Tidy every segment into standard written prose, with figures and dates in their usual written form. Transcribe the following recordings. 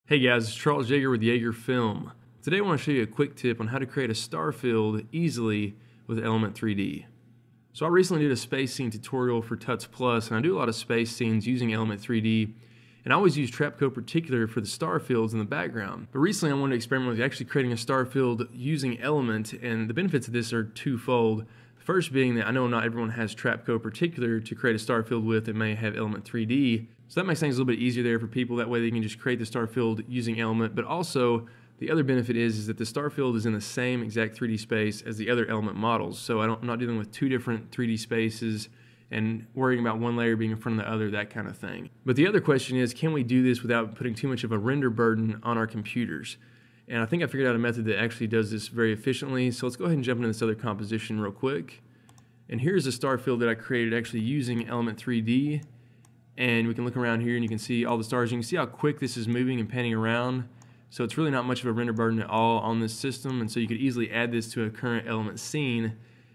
Hey guys, it's Charles Yeager with Yeager Film. Today I want to show you a quick tip on how to create a Starfield easily with Element 3D. So I recently did a space scene tutorial for Tuts Plus, and I do a lot of space scenes using Element 3D, and I always use Trapcode Particular for the Starfields in the background. But recently I wanted to experiment with actually creating a Starfield using Element, and the benefits of this are twofold. The first being that I know not everyone has Trapcode Particular to create a Starfield with that may have Element 3D. So that makes things a little bit easier there for people. That way they can just create the Starfield using Element. But also, the other benefit is that the Starfield is in the same exact 3D space as the other Element models. So I'm not dealing with two different 3D spaces and worrying about one layer being in front of the other, that kind of thing. But the other question is, can we do this without putting too much of a render burden on our computers? And I think I figured out a method that actually does this very efficiently. So let's go ahead and jump into this other composition real quick. And here's the Starfield that I created actually using Element 3D. And we can look around here and you can see all the stars. You can see how quick this is moving and panning around. So it's really not much of a render burden at all on this system. And so you could easily add this to a current Element scene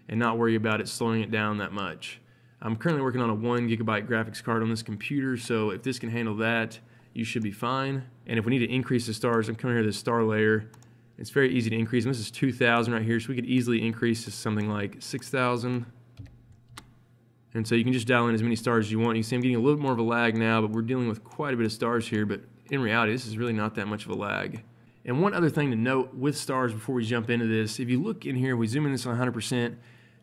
and not worry about it slowing it down that much. I'm currently working on a 1 GB graphics card on this computer, so if this can handle that, you should be fine. And if we need to increase the stars, I'm coming here to this star layer. It's very easy to increase. This is 2,000 right here, so we could easily increase to something like 6,000. And so you can just dial in as many stars as you want. You can see I'm getting a little bit more of a lag now, but we're dealing with quite a bit of stars here. But in reality, this is really not that much of a lag. And one other thing to note with stars before we jump into this, if you look in here, we zoom in this on 100%,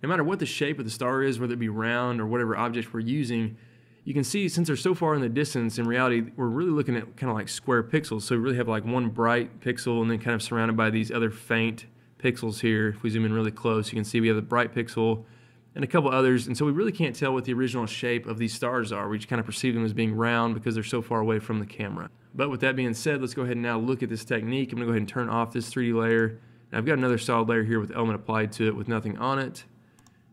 no matter what the shape of the star is, whether it be round or whatever object we're using, you can see since they're so far in the distance, in reality, we're really looking at kind of like square pixels. So we really have like one bright pixel and then kind of surrounded by these other faint pixels here. If we zoom in really close, you can see we have the bright pixel and a couple others, and so we really can't tell what the original shape of these stars are. We just kind of perceive them as being round because they're so far away from the camera. But with that being said, let's go ahead and now look at this technique. I'm going to go ahead and turn off this 3D layer. And I've got another solid layer here with Element applied to it with nothing on it.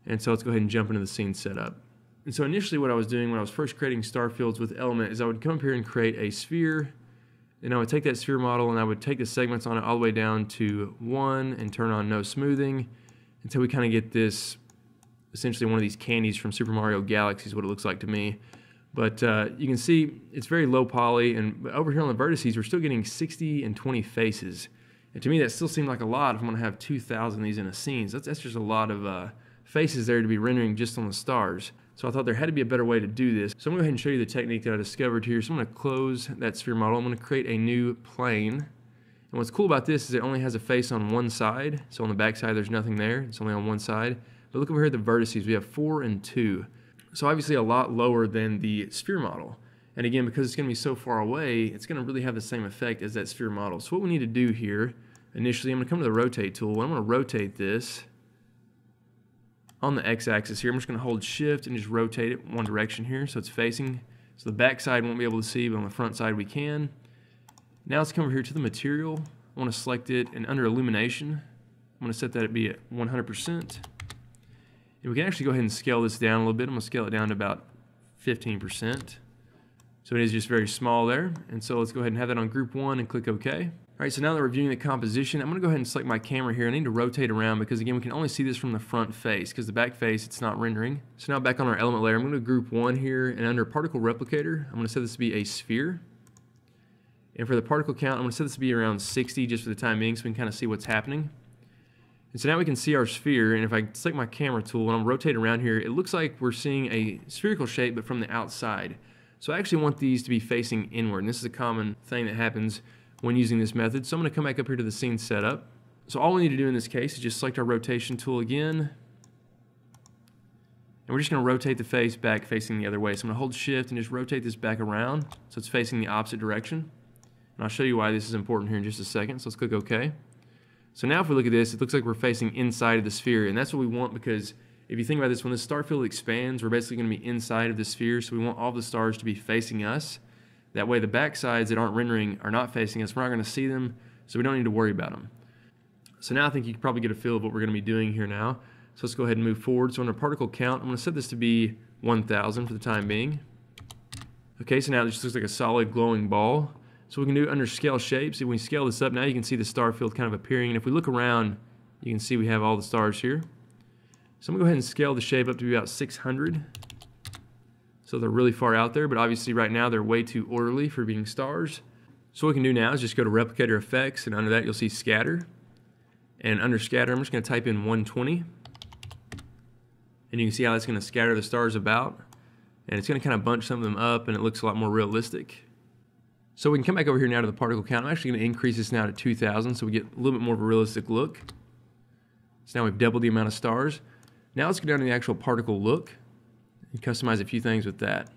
And so let's go ahead and jump into the scene setup. And so initially what I was doing when I was first creating Starfields with Element is I would come up here and create a sphere, and I would take that sphere model and I would take the segments on it all the way down to 1 and turn on no smoothing until we kind of get this essentially one of these candies from Super Mario Galaxy is what it looks like to me. But you can see it's very low poly, and over here on the vertices we're still getting 60 and 20 faces. And to me that still seemed like a lot if I'm going to have 2,000 of these in a scene. So that's just a lot of faces there to be rendering just on the stars. So I thought there had to be a better way to do this. So I'm going to go ahead and show you the technique that I discovered here. So I'm going to close that sphere model. I'm going to create a new plane. And what's cool about this is it only has a face on one side. So on the back side there's nothing there. It's only on one side. But look over here at the vertices, we have 4 and 2. So obviously a lot lower than the sphere model. And again, because it's going to be so far away, it's going to really have the same effect as that sphere model. So what we need to do here, initially, I'm going to come to the rotate tool. I'm going to rotate this on the x-axis here. I'm just going to hold shift and just rotate it one direction here so it's facing. So the back side won't be able to see, but on the front side we can. Now let's come over here to the material. I want to select it, and under illumination, I'm going to set that to be at 100%. And we can actually go ahead and scale this down a little bit. I'm going to scale it down to about 15%. So it is just very small there. And so let's go ahead and have that on group 1 and click OK. All right, so now that we're viewing the composition, I'm going to go ahead and select my camera here. I need to rotate around because, again, we can only see this from the front face because the back face, it's not rendering. So now back on our element layer, I'm going to group 1 here, and under Particle Replicator, I'm going to set this to be a sphere. And for the particle count, I'm going to set this to be around 60 just for the time being so we can kind of see what's happening. And so now we can see our sphere, and if I select my camera tool and I'm rotating around here, it looks like we're seeing a spherical shape but from the outside. So I actually want these to be facing inward, and this is a common thing that happens when using this method. So I'm going to come back up here to the scene setup. So all we need to do in this case is just select our rotation tool again, and we're just going to rotate the face back facing the other way. So I'm going to hold shift and just rotate this back around so it's facing the opposite direction. And I'll show you why this is important here in just a second. So let's click OK. So now if we look at this, it looks like we're facing inside of the sphere, and that's what we want because if you think about this, when the Starfield expands, we're basically going to be inside of the sphere, so we want all the stars to be facing us. That way the back sides that aren't rendering are not facing us. We're not going to see them, so we don't need to worry about them. So now I think you can probably get a feel of what we're going to be doing here now. So let's go ahead and move forward. So under particle count, I'm going to set this to be 1,000 for the time being. Okay, so now it just looks like a solid glowing ball. So we can do under scale shapes. If we scale this up, now you can see the star field kind of appearing. And if we look around, you can see we have all the stars here. So I'm going to go ahead and scale the shape up to be about 600. So they're really far out there, but obviously right now they're way too orderly for being stars. So what we can do now is just go to Replicator Effects, and under that you'll see Scatter. And under Scatter, I'm just going to type in 120. And you can see how that's going to scatter the stars about. And it's going to kind of bunch some of them up, and it looks a lot more realistic. So we can come back over here now to the particle count. I'm actually going to increase this now to 2,000 so we get a little bit more of a realistic look. So now we've doubled the amount of stars. Now let's go down to the actual particle look and customize a few things with that.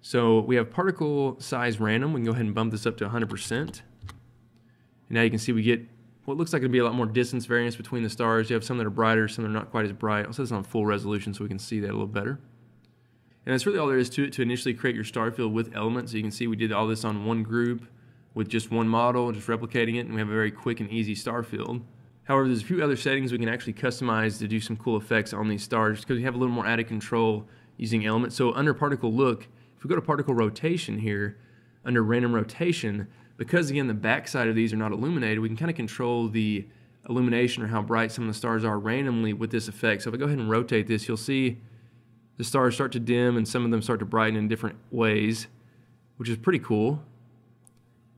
So we have particle size random. We can go ahead and bump this up to 100%. And now you can see we get what looks like it'll be a lot more distance variance between the stars. You have some that are brighter, some that are not quite as bright. I'll set this on full resolution so we can see that a little better. And that's really all there is to it to initially create your Starfield with elements. So you can see we did all this on one group with just one model, just replicating it, and we have a very quick and easy Starfield. However, there's a few other settings we can actually customize to do some cool effects on these stars because we have a little more added control using elements. So under particle look, if we go to particle rotation here, under random rotation, because again the backside of these are not illuminated, we can kind of control the illumination or how bright some of the stars are randomly with this effect. So if I go ahead and rotate this, you'll see the stars start to dim and some of them start to brighten in different ways, which is pretty cool.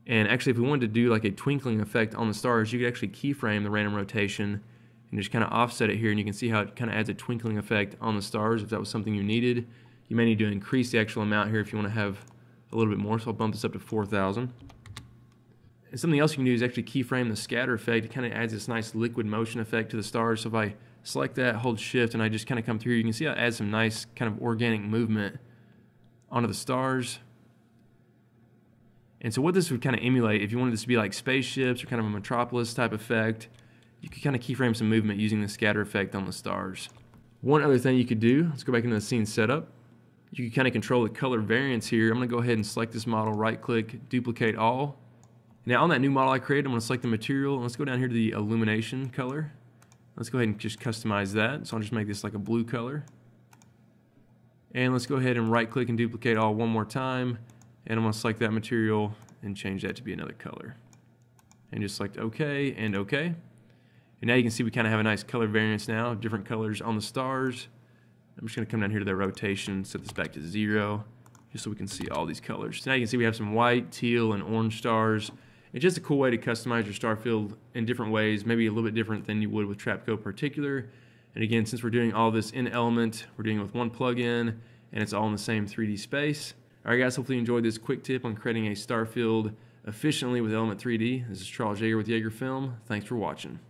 And actually, if we wanted to do like a twinkling effect on the stars, you could actually keyframe the random rotation and just kind of offset it here, and you can see how it kind of adds a twinkling effect on the stars if that was something you needed. You may need to increase the actual amount here if you want to have a little bit more, so I'll bump this up to 4,000. And something else you can do is actually keyframe the scatter effect. It kind of adds this nice liquid motion effect to the stars. So if I select that, hold shift, and I just kind of come through, you can see how it adds some nice kind of organic movement onto the stars. And so what this would kind of emulate, if you wanted this to be like spaceships or kind of a metropolis type effect, you could kind of keyframe some movement using the scatter effect on the stars. One other thing you could do, let's go back into the scene setup. You can kind of control the color variance here. I'm going to go ahead and select this model, right click, duplicate all. Now on that new model I created, I'm going to select the material, and let's go down here to the illumination color. Let's go ahead and just customize that. So I'll just make this like a blue color. And let's go ahead and right click and duplicate all one more time. And I'm going to select that material and change that to be another color. And just select OK and OK. And now you can see we kind of have a nice color variance now, different colors on the stars. I'm just going to come down here to the rotation, set this back to 0, just so we can see all these colors. So now you can see we have some white, teal, and orange stars. It's just a cool way to customize your Starfield in different ways, maybe a little bit different than you would with Trapcode Particular. And again, since we're doing all this in Element, we're doing it with one plugin, and it's all in the same 3D space. Alright guys, hopefully you enjoyed this quick tip on creating a Starfield efficiently with Element 3D. This is Yeager with Yeager Film. Thanks for watching.